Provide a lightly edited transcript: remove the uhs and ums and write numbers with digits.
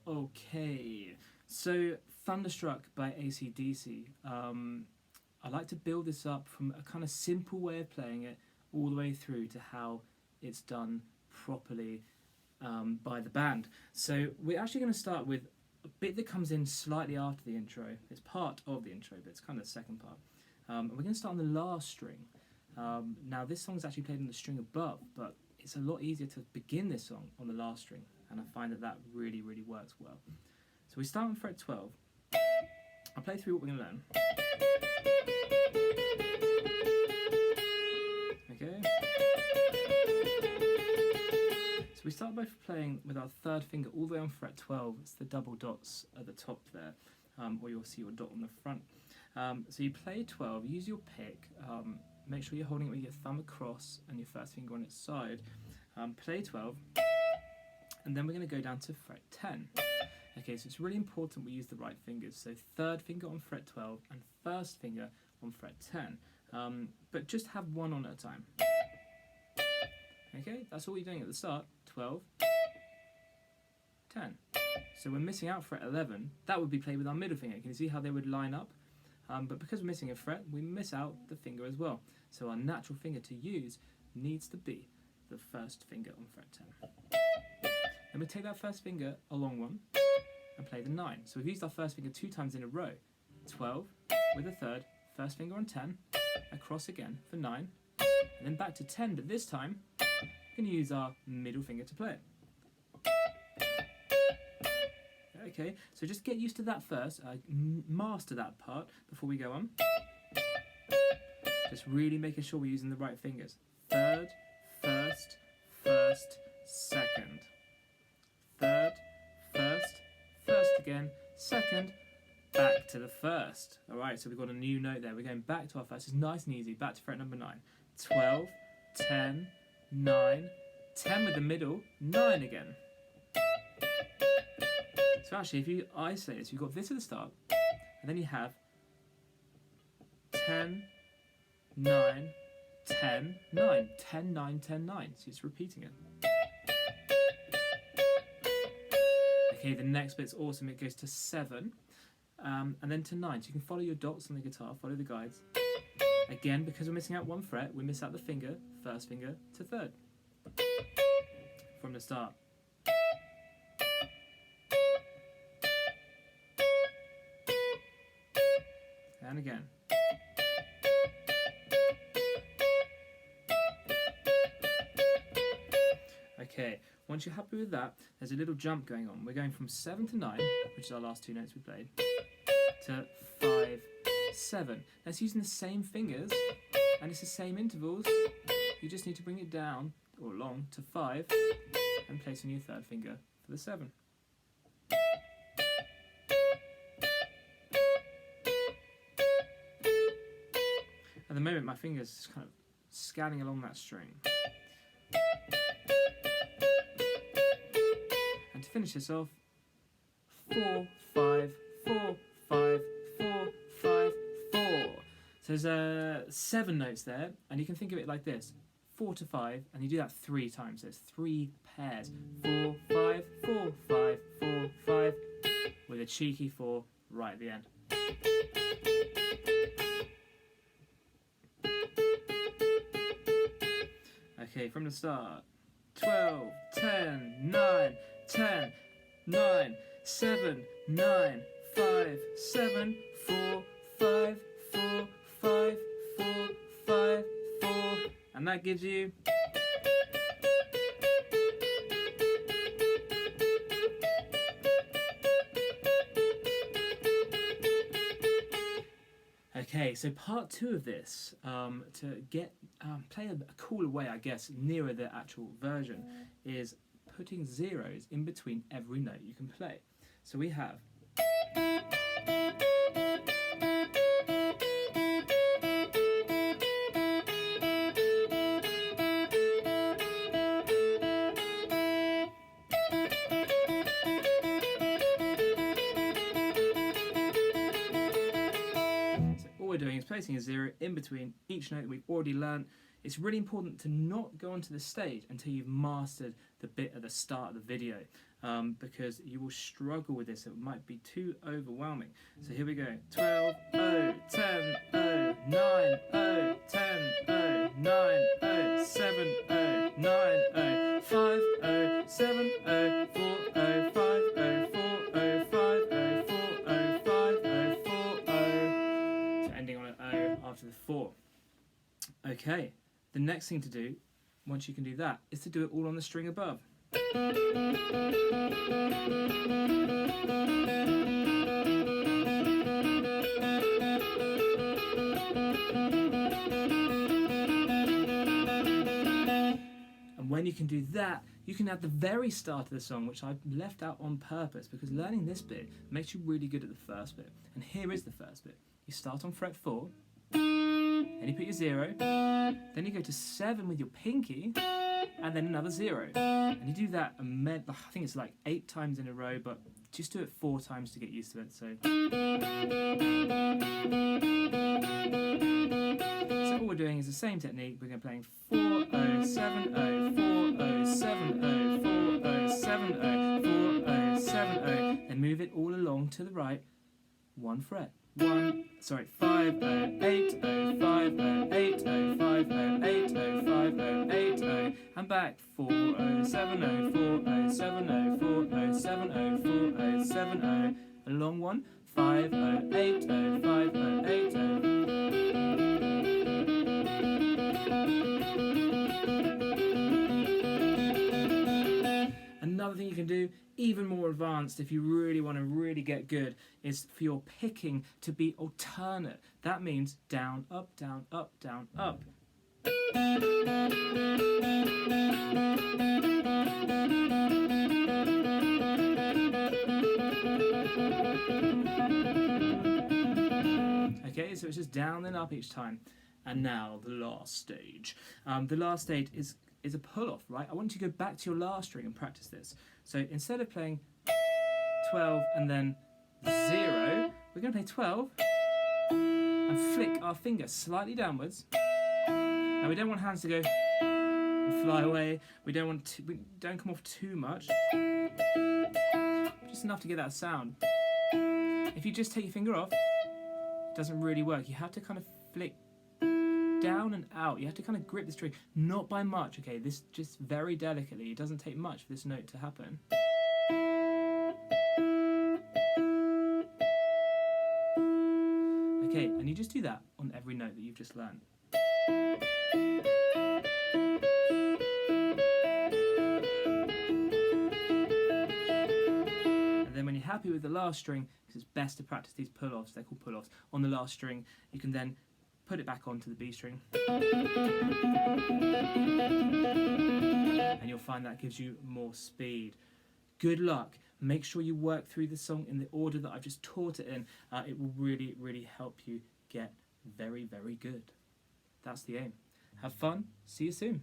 Okay, so Thunderstruck by ACDC. I like to build this up from a kind of simple way of playing it all the way through to how it's done properly by the band. So we're actually going to start with a bit that comes in slightly after the intro. It's part of the intro, but it's kind of the second part. And we're going to start on the last string. Now this song's actually played on the string above, but it's a lot easier to begin this song on the last string, and I find that that really works well. So we start on fret 12. I'll play through what we're going to learn. Okay. So we start by playing with our third finger all the way on fret 12. It's the double dots at the top there, or you'll see your dot on the front. So you play 12, use your pick, make sure you're holding it with your thumb across and your first finger on its side. Play 12, and then we're going to go down to fret 10. Okay, so it's really important we use the right fingers. So third finger on fret 12 and first finger on fret 10. But just have one on at a time. Okay, that's all you're doing at the start. 12, 10. So we're missing out fret 11. That would be played with our middle finger. Can you see how they would line up? But because we're missing a fret, we miss out the finger as well. So our natural finger to use needs to be the first finger on fret 10. Then we take that first finger, a long one, and play the 9. So we've used our first finger 2 times in a row. 12 with a third, first finger on 10, across again for 9, and then back to 10, but this time we're going to use our middle finger to play it. Okay, so just get used to that first, master that part before we go on. Just really making sure we're using the right fingers. Third, first, first, second. Third, first, first again, second, back to the first. Alright, so we've got a new note there. We're going back to our first. It's nice and easy. Back to fret number 9. 12, 10, 9, 10 with the middle, 9 again. So actually, if you isolate this, you've got this at the start, and then you have 10, 9, 10, 9. 10, 9, 10, 9. So it's repeating it. Okay, the next bit's awesome. It goes to 7, and then to 9. So you can follow your dots on the guitar, follow the guides. Again, because we're missing out one fret, we miss out the finger, first finger to third. From the start. And again. Okay, once you're happy with that, there's a little jump going on. We're going from 7 to 9, which is our last 2 notes we played, to 5, 7. That's using the same fingers, and it's the same intervals. You just need to bring it down, or along, to 5, and place a new third finger for the 7. At the moment, my finger's just kind of scanning along that string. And to finish this off, 4, 5, 4, 5, 4, 5, 4. So there's 7 notes there, and you can think of it like this: 4 to 5, and you do that 3 times. So it's 3 pairs: 4, 5, 4, 5, 4, 5, with a cheeky 4 right at the end. Okay, from the start. 12, 10, 9, 10, 9, 7, 9, 5, 7, 4, 5, 4, 5, 4, 5, 4, and that gives you okay, so part 2 of this, to get play a cooler way, I guess, nearer the actual version, is putting zeros in between every note you can play. So we have we're doing is placing a 0 in between each note we've already learnt. it's really important to not go onto the stage until you've mastered the bit at the start of the video, because you will struggle with this. It might be too overwhelming. So here we go. 12, 0, 10, 0, 9, 0, 10, 0, 9, 0, 7, 0, 9, 0, 5, 0, 7, 0, 4, 0, 5, 0, 4, 0, 5, 0, 4, 0, 5, 0, 4, 0. So ending on an O after the 4. Okay, the next thing to do, once you can do that, is to do it all on the string above. And when you can do that, you can add the very start of the song, which I've left out on purpose, because learning this bit makes you really good at the first bit. And here is the first bit. You start on fret 4, then you put your 0, then you go to 7 with your pinky, and then another 0. And you do that, I think it's like 8 times in a row, but just do it 4 times to get used to it. So all we're doing is the same technique. We're going to be playing 4, 0, 7, 0, 4, 0, 7, 0, 4, 0, 7, 0, 4, 0, 7, 0. Then move it all along to the right, 1 fret. 5, 0, 8, 0, 5, 0, 8, 0, 5, 0, 8, 0, 5, 0, 8, 0, and back 4, 0, 7, 0, 4, 0, 7, 0, 4, 0, 7, 0, 4, 0, 7, 0, a long one, 5, 0, 8, 0, 5, 0, 8, 0. Another thing you can do, even more advanced if you really want to really get good, is for your picking to be alternate. That means down, up, down, up, down, up. Okay, so it's just down and up each time. And now the last stage. The last stage is a pull-off, right? I want you to go back to your last string and practice this. So instead of playing 12 and then 0, we're going to play 12 and flick our finger slightly downwards. Now we don't want hands to go and fly away. We don't come off too much. Just enough to get that sound. If you just take your finger off, it doesn't really work. You have to kind of flick down and out. You have to kind of grip the string, not by much, okay? This just very delicately. It doesn't take much for this note to happen. Okay, and you just do that on every note that you've just learned. And then when you're happy with the last string, because it's best to practice these pull-offs, they're called pull-offs, on the last string, you can then put it back onto the B string. And you'll find that gives you more speed. Good luck. Make sure you work through the song in the order that I've just taught it in. It will really, really help you get very, very good. That's the aim. Have fun. See you soon.